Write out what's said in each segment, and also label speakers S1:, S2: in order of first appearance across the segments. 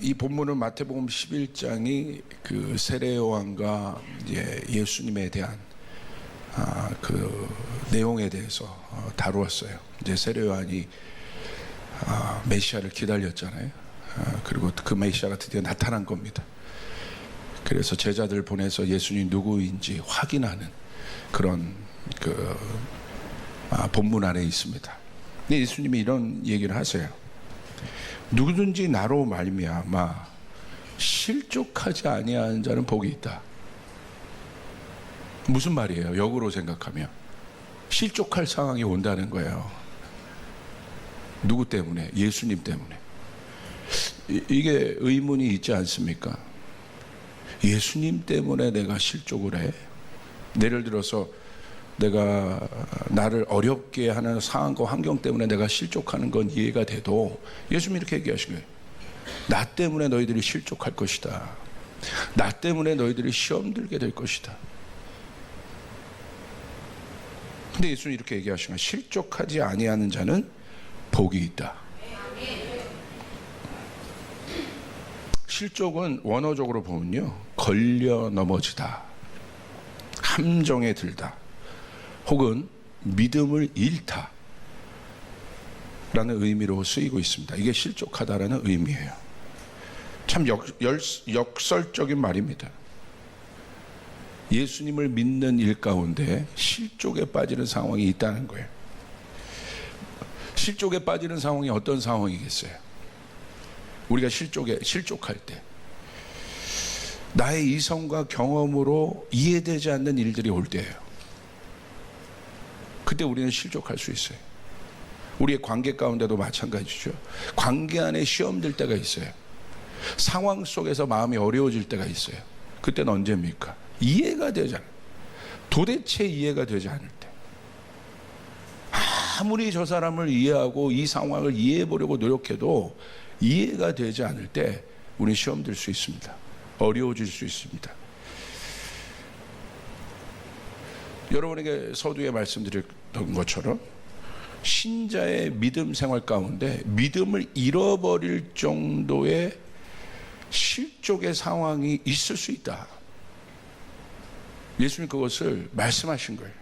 S1: 이 본문은 마태복음 11장이 그 세례 요한과 이제 예수님에 대한 그 내용에 대해서 다루었어요. 이제 세례 요한이 메시아를 기다렸잖아요. 그리고 그 메시아가 드디어 나타난 겁니다. 그래서 제자들 보내서 예수님이 누구인지 확인하는 그런 그 본문 안에 있습니다. 근데 예수님이 이런 얘기를 하세요. 누구든지 나로 말미암아 실족하지 아니하는 자는 복이 있다. 무슨 말이에요? 역으로 생각하면 실족할 상황이 온다는 거예요. 누구 때문에? 예수님 때문에. 이게 의문이 있지 않습니까? 예수님 때문에 내가 실족을 해? 예를 들어서 내가 나를 어렵게 하는 상황과 환경 때문에 내가 실족하는 건 이해가 돼도 예수님이 이렇게 얘기하신 거예요. 나 때문에 너희들이 실족할 것이다. 나 때문에 너희들이 시험 들게 될 것이다. 근데 예수님이 이렇게 얘기하신 거예요. 실족하지 아니하는 자는 복이 있다. 실족은 원어적으로 보면요, 걸려 넘어지다, 함정에 들다, 혹은 믿음을 잃다 라는 의미로 쓰이고 있습니다. 이게 실족하다라는 의미예요. 참 역설적인 말입니다. 예수님을 믿는 일 가운데 실족에 빠지는 상황이 있다는 거예요. 실족에 빠지는 상황이 어떤 상황이겠어요? 우리가 실족할 때 나의 이성과 경험으로 이해되지 않는 일들이 올 때예요. 그때 우리는 실족할 수 있어요. 우리의 관계 가운데도 마찬가지죠. 관계 안에 시험 들 때가 있어요. 상황 속에서 마음이 어려워질 때가 있어요. 그때는 언제입니까? 이해가 되지 않아요. 도대체 이해가 되지 않을 때. 아무리 저 사람을 이해하고 이 상황을 이해해 보려고 노력해도 이해가 되지 않을 때 우리는 시험 들 수 있습니다. 어려워질 수 있습니다. 여러분에게 서두에 말씀드렸던 것처럼 신자의 믿음 생활 가운데 믿음을 잃어버릴 정도의 실족의 상황이 있을 수 있다. 예수님 그것을 말씀하신 거예요.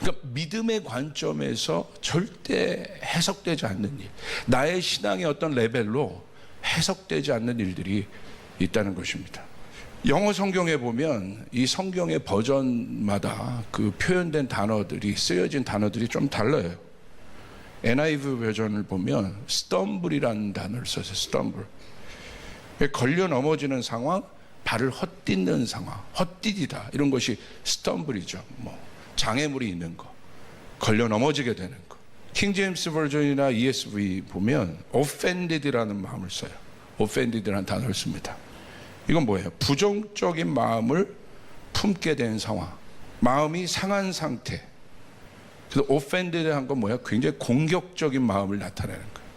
S1: 그러니까 믿음의 관점에서 절대 해석되지 않는 일, 나의 신앙의 어떤 레벨로 해석되지 않는 일들이 있다는 것입니다. 영어 성경에 보면 이 성경의 버전마다 그 표현된 단어들이, 쓰여진 단어들이 좀 달라요. NIV 버전을 보면 stumble이라는 단어를 써서 stumble, 걸려 넘어지는 상황, 발을 헛디디는 상황, 헛디디다, 이런 것이 stumble이죠. 장애물이 있는 거, 걸려 넘어지게 되는 거. 킹제임스 버전이나 ESV 보면 offended라는 마음을 써요. offended라는 단어를 씁니다. 이건 뭐예요? 부정적인 마음을 품게 된 상황, 마음이 상한 상태. 그래서 offended한 건 뭐야? 굉장히 공격적인 마음을 나타내는 거예요.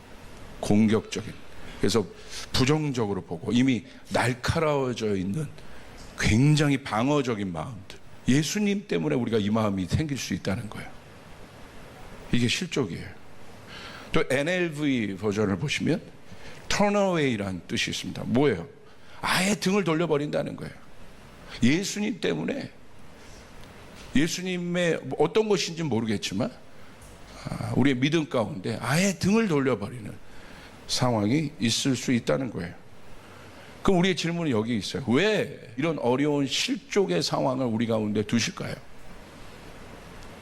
S1: 공격적인. 그래서 부정적으로 보고 이미 날카로워져 있는 굉장히 방어적인 마음들. 예수님 때문에 우리가 이 마음이 생길 수 있다는 거예요. 이게 실족이에요. 또 NLV 버전을 보시면 turn away라는 뜻이 있습니다. 뭐예요? 아예 등을 돌려버린다는 거예요. 예수님 때문에, 예수님의 어떤 것인지 모르겠지만 우리의 믿음 가운데 아예 등을 돌려버리는 상황이 있을 수 있다는 거예요. 그럼 우리의 질문은 여기 있어요. 왜 이런 어려운 실족의 상황을 우리 가운데 두실까요?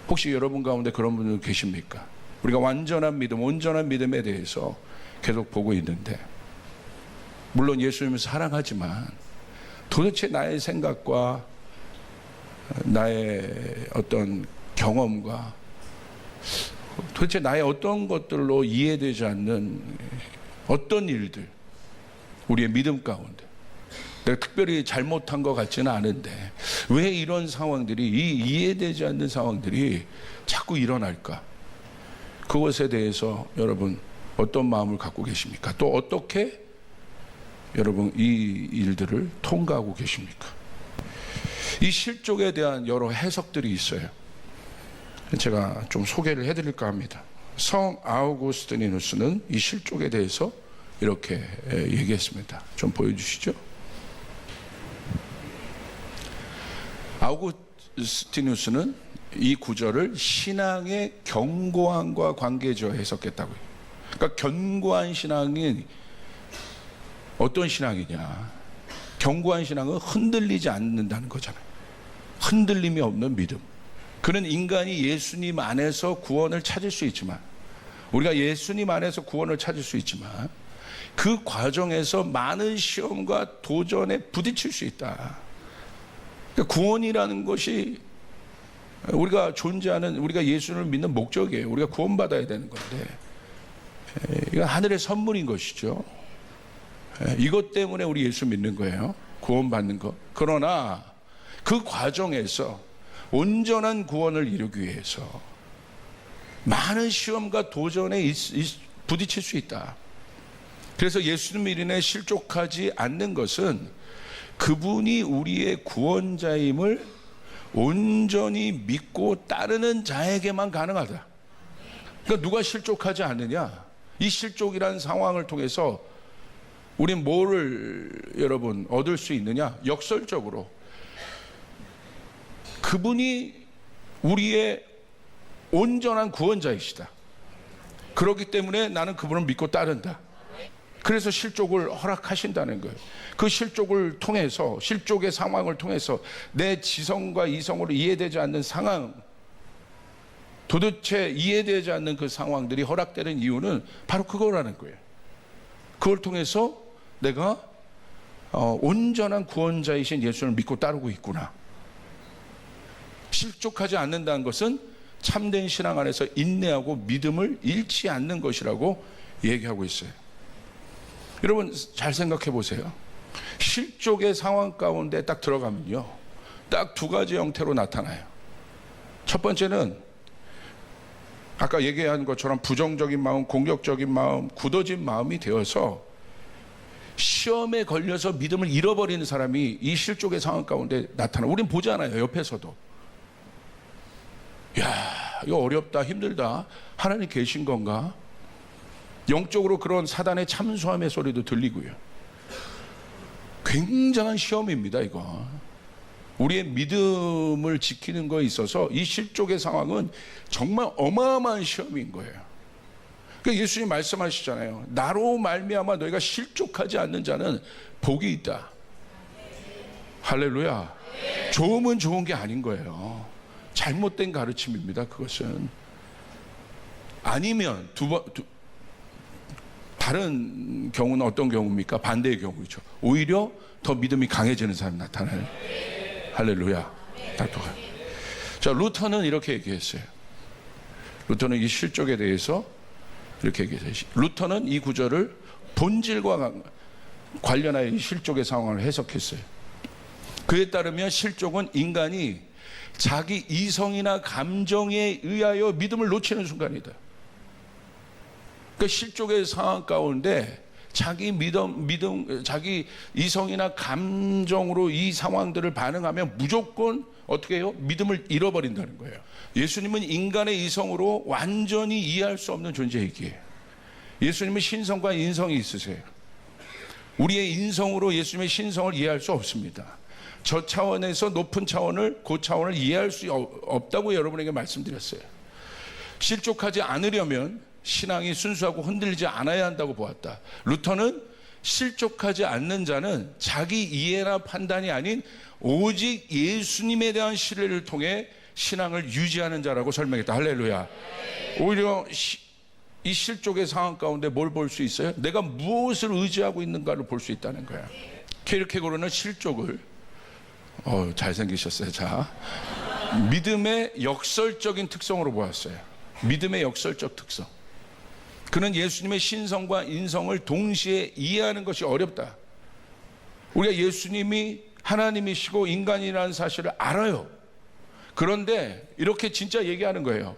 S1: 혹시 여러분 가운데 그런 분들 계십니까? 우리가 완전한 믿음, 온전한 믿음에 대해서 계속 보고 있는데, 물론 예수님을 사랑하지만 도대체 나의 생각과 나의 어떤 경험과 도대체 나의 어떤 것들로 이해되지 않는 어떤 일들, 우리의 믿음 가운데 내가 특별히 잘못한 것 같지는 않은데 왜 이런 상황들이, 이 이해되지 않는 상황들이 자꾸 일어날까? 그것에 대해서 여러분 어떤 마음을 갖고 계십니까? 또 어떻게 여러분 이 일들을 통과하고 계십니까? 이 실족에 대한 여러 해석들이 있어요. 제가 좀 소개를 해드릴까 합니다. 성 아우구스티누스는 이 실족에 대해서 이렇게 얘기했습니다. 좀 보여주시죠. 아우구스티누스는 이 구절을 신앙의 견고함과 관계지어 해석했다고요. 그러니까 견고한 신앙이 어떤 신앙이냐? 견고한 신앙은 흔들리지 않는다는 거잖아요. 흔들림이 없는 믿음. 그는 인간이 예수님 안에서 구원을 찾을 수 있지만, 우리가 예수님 안에서 구원을 찾을 수 있지만 그 과정에서 많은 시험과 도전에 부딪힐 수 있다. 그러니까 구원이라는 것이 우리가 존재하는, 우리가 예수를 믿는 목적이에요. 우리가 구원받아야 되는 건데, 이건 하늘의 선물인 것이죠. 이것 때문에 우리 예수 믿는 거예요. 구원받는 것. 그러나 그 과정에서 온전한 구원을 이루기 위해서 많은 시험과 도전에 부딪힐 수 있다. 그래서 예수님 이름에 실족하지 않는 것은 그분이 우리의 구원자임을 온전히 믿고 따르는 자에게만 가능하다. 그러니까 누가 실족하지 않느냐? 이 실족이라는 상황을 통해서 우린 뭐를 여러분 얻을 수 있느냐? 역설적으로 그분이 우리의 온전한 구원자이시다. 그렇기 때문에 나는 그분을 믿고 따른다. 그래서 실족을 허락하신다는 거예요. 그 실족을 통해서, 실족의 상황을 통해서 내 지성과 이성으로 이해되지 않는 상황, 도대체 이해되지 않는 그 상황들이 허락되는 이유는 바로 그거라는 거예요. 그걸 통해서 내가 온전한 구원자이신 예수를 믿고 따르고 있구나. 실족하지 않는다는 것은 참된 신앙 안에서 인내하고 믿음을 잃지 않는 것이라고 얘기하고 있어요. 여러분 잘 생각해 보세요. 실족의 상황 가운데 딱 들어가면요, 딱 두 가지 형태로 나타나요. 첫 번째는 아까 얘기한 것처럼 부정적인 마음, 공격적인 마음, 굳어진 마음이 되어서 시험에 걸려서 믿음을 잃어버리는 사람이 이 실족의 상황 가운데 나타나. 우린 보잖아요, 옆에서도. 야, 이거 어렵다, 힘들다. 하나님 계신 건가? 영적으로 그런 사단의 참소함의 소리도 들리고요. 굉장한 시험입니다, 이거. 우리의 믿음을 지키는 거에 있어서 이 실족의 상황은 정말 어마어마한 시험인 거예요. 그러니까 예수님 말씀하시잖아요. 나로 말미암아 너희가 실족하지 않는 자는 복이 있다. 할렐루야. 좋으면 좋은 게 아닌 거예요. 잘못된 가르침입니다, 그것은. 아니면 다른 경우는 어떤 경우입니까? 반대의 경우죠. 오히려 더 믿음이 강해지는 사람이 나타나요. 할렐루야. 자, 루터는 이렇게 얘기했어요. 루터는 이 실족에 대해서 이렇게 얘기했어요. 루터는 이 구절을 본질과 관련하여 이 실족의 상황을 해석했어요. 그에 따르면 실족은 인간이 자기 이성이나 감정에 의하여 믿음을 놓치는 순간이다. 그 실족의 상황 가운데 자기 자기 이성이나 감정으로 이 상황들을 반응하면 무조건 어떻게 해요? 믿음을 잃어버린다는 거예요. 예수님은 인간의 이성으로 완전히 이해할 수 없는 존재이기에, 예수님은 신성과 인성이 있으세요. 우리의 인성으로 예수님의 신성을 이해할 수 없습니다. 저 차원에서 높은 차원을, 그 차원을 이해할 수 없다고 여러분에게 말씀드렸어요. 실족하지 않으려면 신앙이 순수하고 흔들리지 않아야 한다고 보았다. 루터는 실족하지 않는 자는 자기 이해나 판단이 아닌 오직 예수님에 대한 신뢰를 통해 신앙을 유지하는 자라고 설명했다. 할렐루야. 오히려 이 실족의 상황 가운데 뭘 볼 수 있어요? 내가 무엇을 의지하고 있는가를 볼 수 있다는 거야. 케르케고르는 실족을 잘생기셨어요. 자, 믿음의 역설적인 특성으로 보았어요. 믿음의 역설적 특성. 그는 예수님의 신성과 인성을 동시에 이해하는 것이 어렵다. 우리가 예수님이 하나님이시고 인간이라는 사실을 알아요. 그런데 이렇게 진짜 얘기하는 거예요.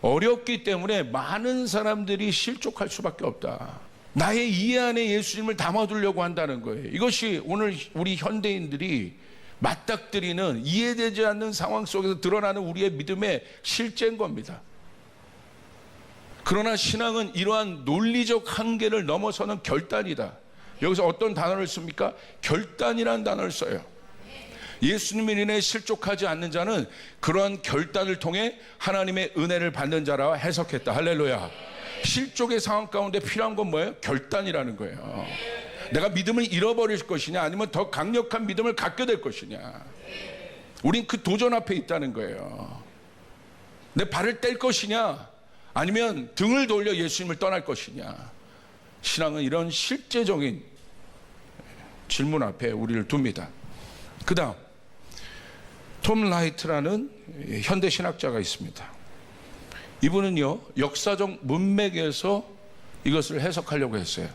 S1: 어렵기 때문에 많은 사람들이 실족할 수밖에 없다. 나의 이해 안에 예수님을 담아두려고 한다는 거예요. 이것이 오늘 우리 현대인들이 맞닥뜨리는, 이해되지 않는 상황 속에서 드러나는 우리의 믿음의 실제인 겁니다. 그러나 신앙은 이러한 논리적 한계를 넘어서는 결단이다. 여기서 어떤 단어를 씁니까? 결단이라는 단어를 써요. 예수님을 인해 실족하지 않는 자는 그러한 결단을 통해 하나님의 은혜를 받는 자라 해석했다. 할렐루야. 실족의 상황 가운데 필요한 건 뭐예요? 결단이라는 거예요. 내가 믿음을 잃어버릴 것이냐, 아니면 더 강력한 믿음을 갖게 될 것이냐. 우린 그 도전 앞에 있다는 거예요. 내 발을 뗄 것이냐, 아니면 등을 돌려 예수님을 떠날 것이냐. 신앙은 이런 실제적인 질문 앞에 우리를 둡니다. 그 다음, 톰 라이트라는 현대 신학자가 있습니다. 이분은요, 역사적 문맥에서 이것을 해석하려고 했어요.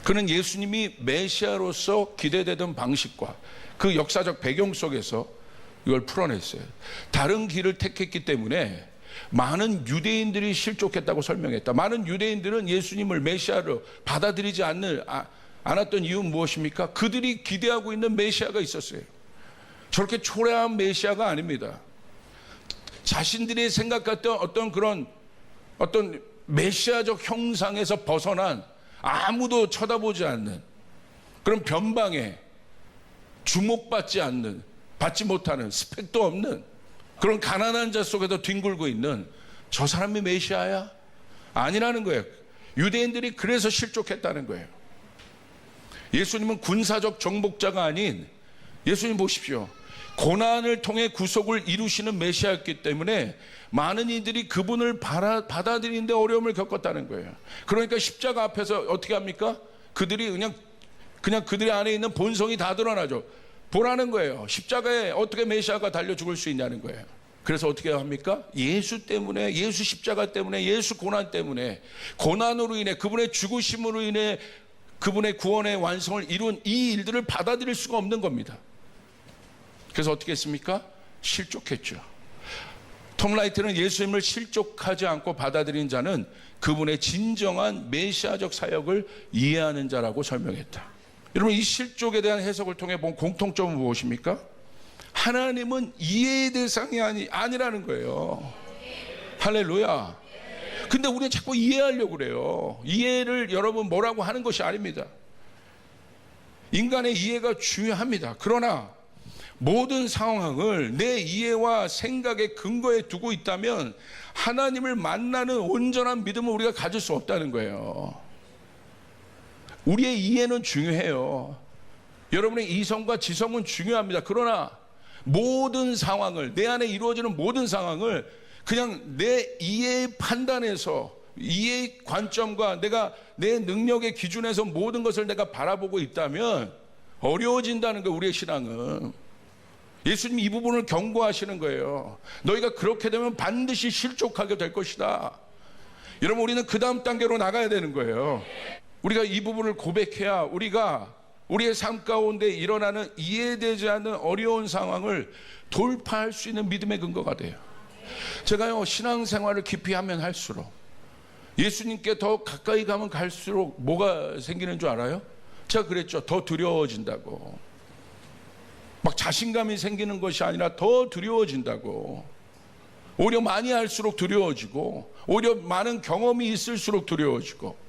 S1: 그는 예수님이 메시아로서 기대되던 방식과 그 역사적 배경 속에서 이걸 풀어냈어요. 다른 길을 택했기 때문에 많은 유대인들이 실족했다고 설명했다. 많은 유대인들은 예수님을 메시아로 받아들이지 않았던 이유는 무엇입니까? 그들이 기대하고 있는 메시아가 있었어요. 저렇게 초라한 메시아가 아닙니다. 자신들이 생각했던 어떤 메시아적 형상에서 벗어난, 아무도 쳐다보지 않는, 그런 변방에 주목받지 않는, 받지 못하는, 스펙도 없는 그런 가난한 자 속에서 뒹굴고 있는 저 사람이 메시아야? 아니라는 거예요. 유대인들이 그래서 실족했다는 거예요. 예수님은 군사적 정복자가 아닌, 예수님 보십시오, 고난을 통해 구속을 이루시는 메시아였기 때문에 많은 이들이 그분을 받아들이는데 어려움을 겪었다는 거예요. 그러니까 십자가 앞에서 어떻게 합니까? 그들이 그냥 그들의 안에 있는 본성이 다 드러나죠. 보라는 거예요. 십자가에 어떻게 메시아가 달려 죽을 수 있냐는 거예요. 그래서 어떻게 합니까? 예수 때문에, 예수 십자가 때문에, 예수 고난 때문에, 고난으로 인해, 그분의 죽으심으로 인해 그분의 구원의 완성을 이룬 이 일들을 받아들일 수가 없는 겁니다. 그래서 어떻게 했습니까? 실족했죠. 톰 라이트는 예수님을 실족하지 않고 받아들인 자는 그분의 진정한 메시아적 사역을 이해하는 자라고 설명했다. 여러분, 이 실족에 대한 해석을 통해 본 공통점은 무엇입니까? 하나님은 이해의 대상이 아니라는 거예요. 할렐루야. 근데 우리는 자꾸 이해하려고 그래요. 이해를 여러분 뭐라고 하는 것이 아닙니다. 인간의 이해가 중요합니다. 그러나 모든 상황을 내 이해와 생각의 근거에 두고 있다면 하나님을 만나는 온전한 믿음을 우리가 가질 수 없다는 거예요. 우리의 이해는 중요해요. 여러분의 이성과 지성은 중요합니다. 그러나 모든 상황을, 내 안에 이루어지는 모든 상황을 그냥 내 이해의 판단에서, 이해의 관점과 내 능력의 기준에서 모든 것을 내가 바라보고 있다면 어려워진다는 거예요. 우리의 신앙은. 예수님이 이 부분을 경고하시는 거예요. 너희가 그렇게 되면 반드시 실족하게 될 것이다. 여러분, 우리는 그 다음 단계로 나가야 되는 거예요. 우리가 이 부분을 고백해야 우리가 우리의 삶 가운데 일어나는 이해되지 않는 어려운 상황을 돌파할 수 있는 믿음의 근거가 돼요. 제가요, 신앙생활을 깊이 하면 할수록, 예수님께 더 가까이 가면 갈수록 뭐가 생기는 줄 알아요? 제가 그랬죠. 더 두려워진다고. 막 자신감이 생기는 것이 아니라 더 두려워진다고. 오히려 많이 할수록 두려워지고, 오히려 많은 경험이 있을수록 두려워지고.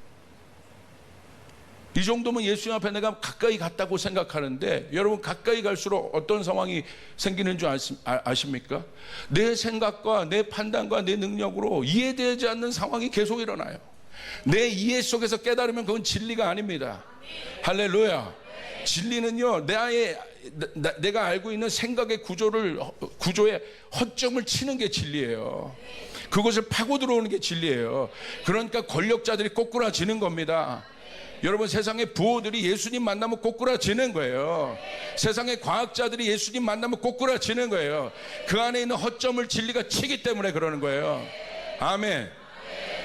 S1: 이 정도면 예수님 앞에 내가 가까이 갔다고 생각하는데, 여러분, 가까이 갈수록 어떤 상황이 생기는 줄 아십니까? 내 생각과 내 판단과 내 능력으로 이해되지 않는 상황이 계속 일어나요. 내 이해 속에서 깨달으면 그건 진리가 아닙니다. 할렐루야. 진리는요, 내가 알고 있는 생각의 구조에 허점을 치는 게 진리예요. 그것을 파고 들어오는 게 진리예요. 그러니까 권력자들이 꼬꾸라지는 겁니다. 여러분, 세상의 부호들이 예수님 만나면 꼬꾸라지는 거예요. 세상의 과학자들이 예수님 만나면 꼬꾸라지는 거예요. 그 안에 있는 허점을 진리가 치기 때문에 그러는 거예요. 아멘.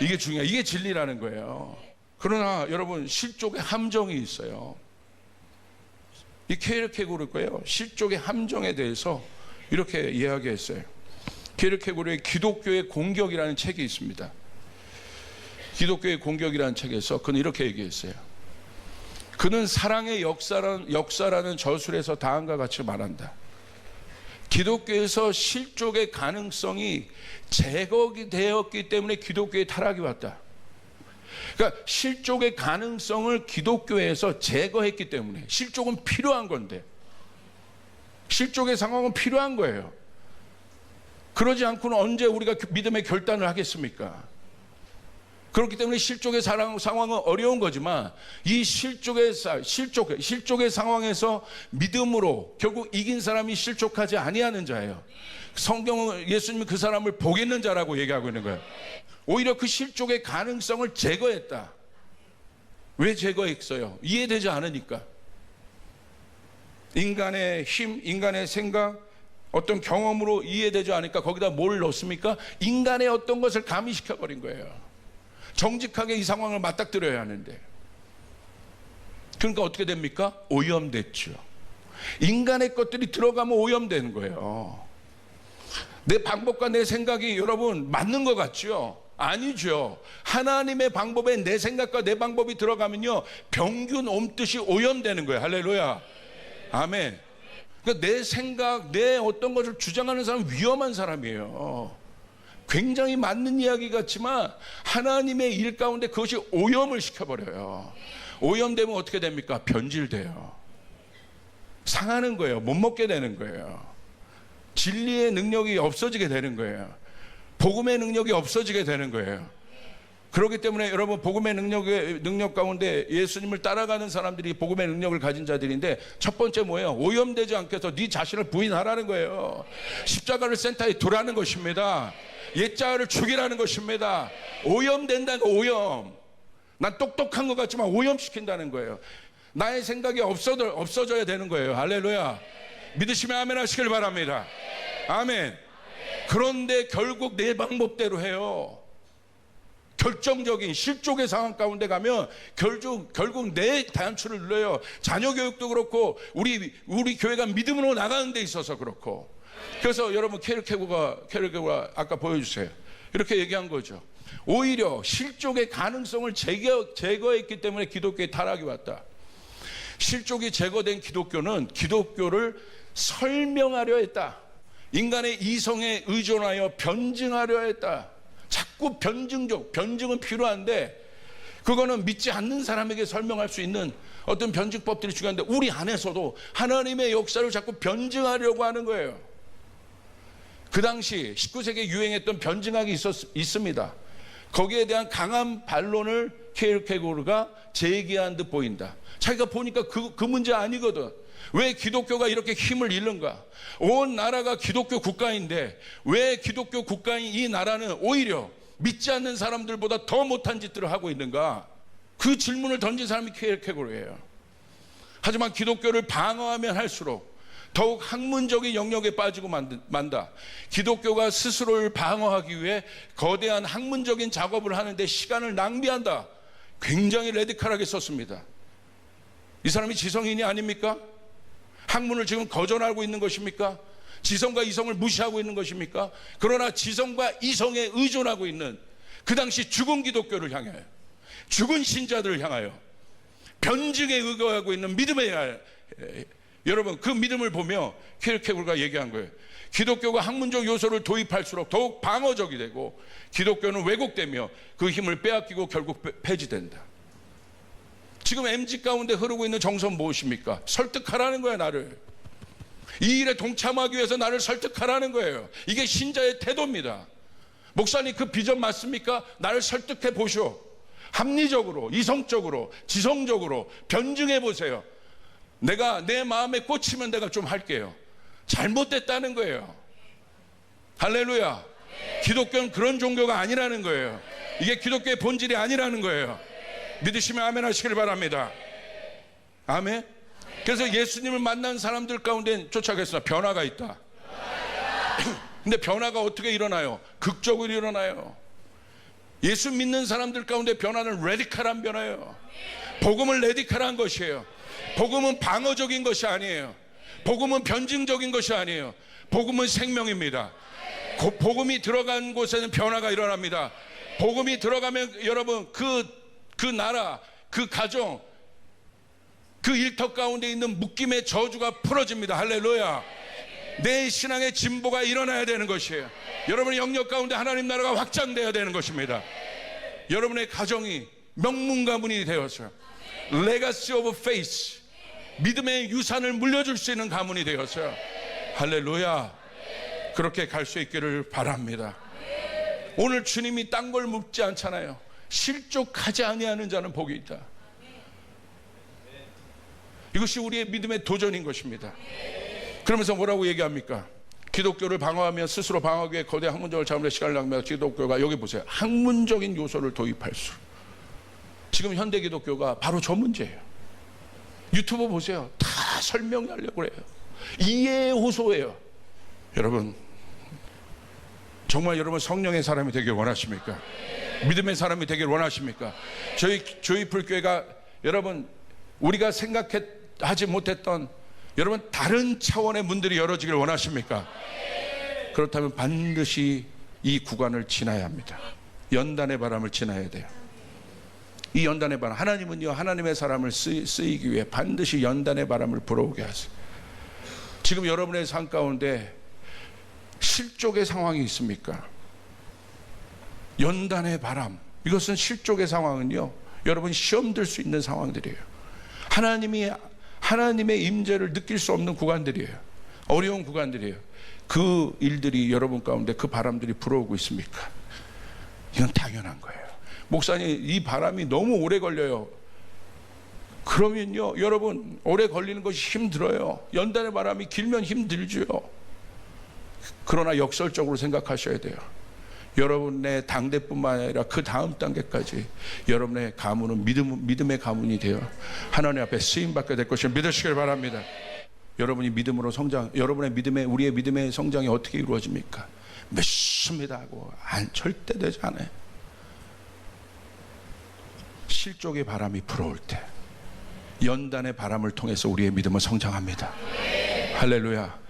S1: 이게 중요해요. 이게 진리라는 거예요. 그러나 여러분, 실족의 함정이 있어요. 이 케르케고르가요, 실족의 함정에 대해서 이렇게 이야기했어요. 케르케고르의 기독교의 공격이라는 책이 있습니다. 기독교의 공격이라는 책에서 그는 이렇게 얘기했어요. 그는 사랑의 역사라는 저술에서 다음과 같이 말한다. 기독교에서 실족의 가능성이 제거되었기 때문에 기독교의 타락이 왔다. 그러니까 실족의 가능성을 기독교에서 제거했기 때문에, 실족은 필요한 건데, 실족의 상황은 필요한 거예요. 그러지 않고는 언제 우리가 믿음의 결단을 하겠습니까? 그렇기 때문에 실족의 상황은 어려운 거지만, 이 실족의 상황에서 믿음으로 결국 이긴 사람이 실족하지 아니하는 자예요. 성경은 예수님이 그 사람을 복있는 자라고 얘기하고 있는 거예요. 오히려 그 실족의 가능성을 제거했다. 왜 제거했어요? 이해되지 않으니까. 인간의 힘, 인간의 생각, 어떤 경험으로 이해되지 않으니까 거기다 뭘 넣습니까? 인간의 어떤 것을 가미시켜버린 거예요. 정직하게 이 상황을 맞닥뜨려야 하는데, 그러니까 어떻게 됩니까? 오염됐죠. 인간의 것들이 들어가면 오염되는 거예요. 내 방법과 내 생각이 여러분 맞는 것 같죠? 아니죠. 하나님의 방법에 내 생각과 내 방법이 들어가면요, 병균 옴듯이 오염되는 거예요. 할렐루야. 아멘. 그러니까 내 생각, 내 어떤 것을 주장하는 사람은 위험한 사람이에요. 굉장히 맞는 이야기 같지만 하나님의 일 가운데 그것이 오염을 시켜버려요. 오염되면 어떻게 됩니까? 변질돼요. 상하는 거예요. 못 먹게 되는 거예요. 진리의 능력이 없어지게 되는 거예요. 복음의 능력이 없어지게 되는 거예요. 그렇기 때문에 여러분, 복음의 능력 가운데 예수님을 따라가는 사람들이 복음의 능력을 가진 자들인데, 첫 번째 뭐예요? 오염되지 않게 해서 네 자신을 부인하라는 거예요. 십자가를 센터에 두라는 것입니다. 옛자를 죽이라는 것입니다. 오염된다는 거, 오염. 난 똑똑한 것 같지만 오염시킨다는 거예요. 나의 생각이 없어져야 되는 거예요. 할렐루야. 믿으시면 아멘 하시길 바랍니다. 아멘. 그런데 결국 내 방법대로 해요. 결정적인 실족의 상황 가운데 가면 결국 내 단추를 눌러요. 자녀 교육도 그렇고 우리 교회가 믿음으로 나가는 데 있어서 그렇고. 그래서 여러분, 케르케고가 아까 보여주세요. 이렇게 얘기한 거죠. 오히려 실족의 가능성을 제거했기 때문에 기독교의 타락이 왔다. 실족이 제거된 기독교는 기독교를 설명하려 했다. 인간의 이성에 의존하여 변증하려 했다. 자꾸 변증은 필요한데, 그거는 믿지 않는 사람에게 설명할 수 있는 어떤 변증법들이 중요한데, 우리 안에서도 하나님의 역사를 자꾸 변증하려고 하는 거예요. 그 당시 19세기에 유행했던 변증학이 있습니다. 거기에 대한 강한 반론을 케르케고르가 제기한 듯 보인다. 자기가 보니까 그 문제 아니거든. 왜 기독교가 이렇게 힘을 잃는가? 온 나라가 기독교 국가인데 왜 기독교 국가인 이 나라는 오히려 믿지 않는 사람들보다 더 못한 짓들을 하고 있는가? 그 질문을 던진 사람이 케르케고르예요. 하지만 기독교를 방어하면 할수록 더욱 학문적인 영역에 빠지고 만다. 기독교가 스스로를 방어하기 위해 거대한 학문적인 작업을 하는데 시간을 낭비한다. 굉장히 레디컬하게 썼습니다. 이 사람이 지성인이 아닙니까? 학문을 지금 거절하고 있는 것입니까? 지성과 이성을 무시하고 있는 것입니까? 그러나 지성과 이성에 의존하고 있는 그 당시 죽은 기독교를 향하여, 죽은 신자들을 향하여 변증에 의거하고 있는 믿음의, 여러분, 그 믿음을 보며 케르케고르가 얘기한 거예요. 기독교가 학문적 요소를 도입할수록 더욱 방어적이 되고 기독교는 왜곡되며 그 힘을 빼앗기고 결국 폐지된다. 지금 MZ 가운데 흐르고 있는 정서는 무엇입니까? 설득하라는 거야, 나를. 이 일에 동참하기 위해서 나를 설득하라는 거예요. 이게 신자의 태도입니다. 목사님, 그 비전 맞습니까? 나를 설득해 보시오. 합리적으로, 이성적으로, 지성적으로 변증해 보세요. 내가 내 마음에 꽂히면 내가 좀 할게요. 잘못됐다는 거예요. 할렐루야. 기독교는 그런 종교가 아니라는 거예요. 이게 기독교의 본질이 아니라는 거예요. 믿으시면 아멘 하시길 바랍니다. 아멘. 그래서 예수님을 만난 사람들 가운데 쫓아가겠습니다. 변화가 있다. 근데 변화가 어떻게 일어나요? 극적으로 일어나요. 예수 믿는 사람들 가운데 변화는 레디컬한 변화예요. 복음은 레디컬한 것이에요. 복음은 방어적인 것이 아니에요. 복음은 변증적인 것이 아니에요. 복음은 생명입니다. 복음이 들어간 곳에는 변화가 일어납니다. 복음이 들어가면 여러분, 그 나라, 그 가정, 그 일터 가운데 있는 묶임의 저주가 풀어집니다. 할렐루야. 내 신앙의 진보가 일어나야 되는 것이에요. 여러분의 영역 가운데 하나님 나라가 확장돼야 되는 것입니다. 여러분의 가정이 명문 가문이 되어서 Legacy of Faith, 믿음의 유산을 물려줄 수 있는 가문이 되어서 할렐루야, 그렇게 갈 수 있기를 바랍니다. 오늘 주님이 딴 걸 묻지 않잖아요. 실족하지 아니하는 자는 복이 있다. 이것이 우리의 믿음의 도전인 것입니다. 그러면서 뭐라고 얘기합니까? 기독교를 방어하며 스스로 방어하기 위해 거대 학문적을 잡으려 시간을 낭비하는 기독교가, 여기 보세요, 학문적인 요소를 도입할수록 지금 현대 기독교가 바로 저 문제예요. 유튜브 보세요. 다 설명하려고 그래요. 이해의 호소예요. 여러분, 정말 여러분 성령의 사람이 되길 원하십니까? 믿음의 사람이 되길 원하십니까? 저희 조이풀교회가 여러분 우리가 생각하지 못했던 여러분 다른 차원의 문들이 열어지길 원하십니까? 그렇다면 반드시 이 구간을 지나야 합니다. 연단의 바람을 지나야 돼요. 이 연단의 바람, 하나님은요 하나님의 사람을 쓰이기 위해 반드시 연단의 바람을 불어오게 하세요. 지금 여러분의 삶 가운데 실족의 상황이 있습니까? 연단의 바람, 이것은 실족의 상황은요 여러분 시험 들 수 있는 상황들이에요. 하나님의 임재를 느낄 수 없는 구간들이에요. 어려운 구간들이에요. 그 일들이 여러분 가운데, 그 바람들이 불어오고 있습니까? 이건 당연한 거예요. 목사님, 이 바람이 너무 오래 걸려요. 그러면요 여러분, 오래 걸리는 것이 힘들어요. 연단의 바람이 길면 힘들죠. 그러나 역설적으로 생각하셔야 돼요. 여러분의 당대뿐만 아니라 그 다음 단계까지 여러분의 가문은 믿음의 가문이 되어 하나님 앞에 쓰임받게 될 것을 믿으시길 바랍니다. 여러분이 믿음으로 성장, 우리의 믿음의 성장이 어떻게 이루어집니까? 몇십니다 하고 절대 되지 않아요. 실족의 바람이 불어올 때 연단의 바람을 통해서 우리의 믿음은 성장합니다. 할렐루야.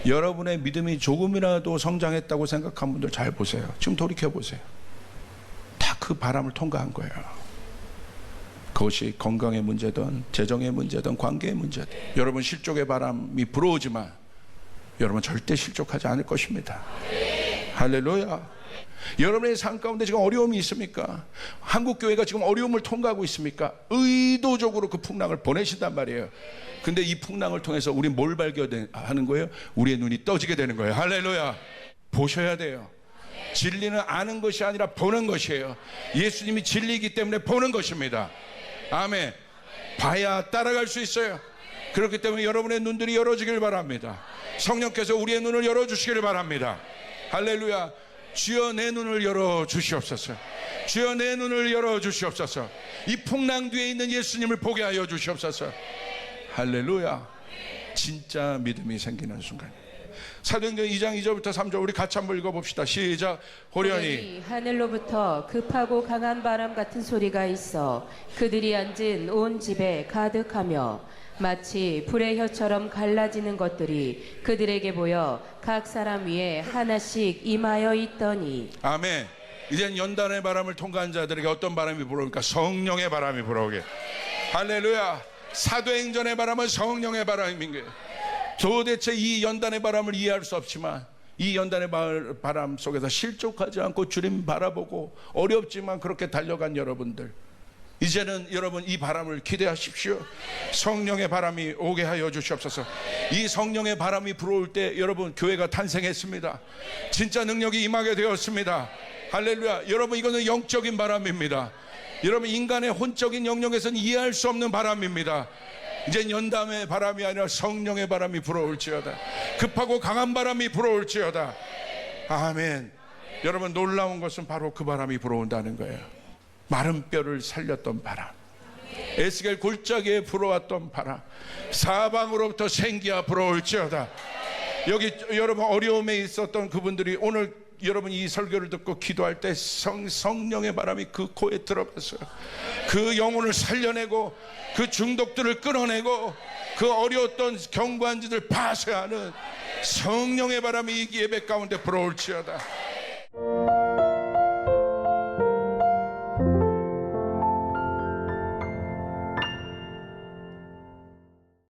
S1: 여러분의 믿음이 조금이라도 성장했다고 생각한 분들 잘 보세요. 지금 돌이켜보세요. 다 그 바람을 통과한 거예요. 그것이 건강의 문제든 재정의 문제든 관계의 문제든, 여러분 실족의 바람이 불어오지만 여러분 절대 실족하지 않을 것입니다. 할렐루야. 여러분의 삶 가운데 지금 어려움이 있습니까? 한국교회가 지금 어려움을 통과하고 있습니까? 의도적으로 그 풍랑을 보내신단 말이에요. 근데 이 풍랑을 통해서 우리 뭘 발견하는 거예요? 우리의 눈이 떠지게 되는 거예요. 할렐루야. 보셔야 돼요. 진리는 아는 것이 아니라 보는 것이에요. 예수님이 진리이기 때문에 보는 것입니다. 아멘. 봐야 따라갈 수 있어요. 그렇기 때문에 여러분의 눈들이 열어지길 바랍니다. 성령께서 우리의 눈을 열어주시기를 바랍니다. 할렐루야. 주여 내 눈을 열어주시옵소서. 주여 내 눈을 열어주시옵소서. 이 풍랑 뒤에 있는 예수님을 보게 하여 주시옵소서. 할렐루야. 진짜 믿음이 생기는 순간. 사도행전 2장 2절부터 3절 우리 같이 한번 읽어봅시다. 시작. 호련히
S2: 하늘로부터 급하고 강한 바람 같은 소리가 있어 그들이 앉은 온 집에 가득하며 마치 불의 혀처럼 갈라지는 것들이 그들에게 보여 각 사람 위에 하나씩 임하여 있더니.
S1: 아멘. 이젠 연단의 바람을 통과한 자들에게 어떤 바람이 불어올까? 성령의 바람이 불어오게. 할렐루야. 사도행전의 바람은 성령의 바람인 거예요. 도대체 이 연단의 바람을 이해할 수 없지만 이 연단의 바람 속에서 실족하지 않고 주님 바라보고 어렵지만 그렇게 달려간 여러분들, 이제는 여러분 이 바람을 기대하십시오. 성령의 바람이 오게 하여 주시옵소서. 이 성령의 바람이 불어올 때 여러분 교회가 탄생했습니다. 진짜 능력이 임하게 되었습니다. 할렐루야. 여러분 이거는 영적인 바람입니다. 여러분 인간의 혼적인 영역에서는 이해할 수 없는 바람입니다. 이제 연단의 바람이 아니라 성령의 바람이 불어올지어다. 급하고 강한 바람이 불어올지어다. 아멘. 여러분 놀라운 것은 바로 그 바람이 불어온다는 거예요. 마른 뼈를 살렸던 바람, 에스겔 골짜기에 불어왔던 바람, 사방으로부터 생기가 불어올지어다. 여기 여러분 어려움에 있었던 그분들이 오늘 여러분 이 설교를 듣고 기도할 때 성령의 바람이 그 코에 들어갔어요. 그 영혼을 살려내고 그 중독들을 끊어내고 그 어려웠던 경관지들 파쇄하는 성령의 바람이 이 예배 가운데 불어올지어다.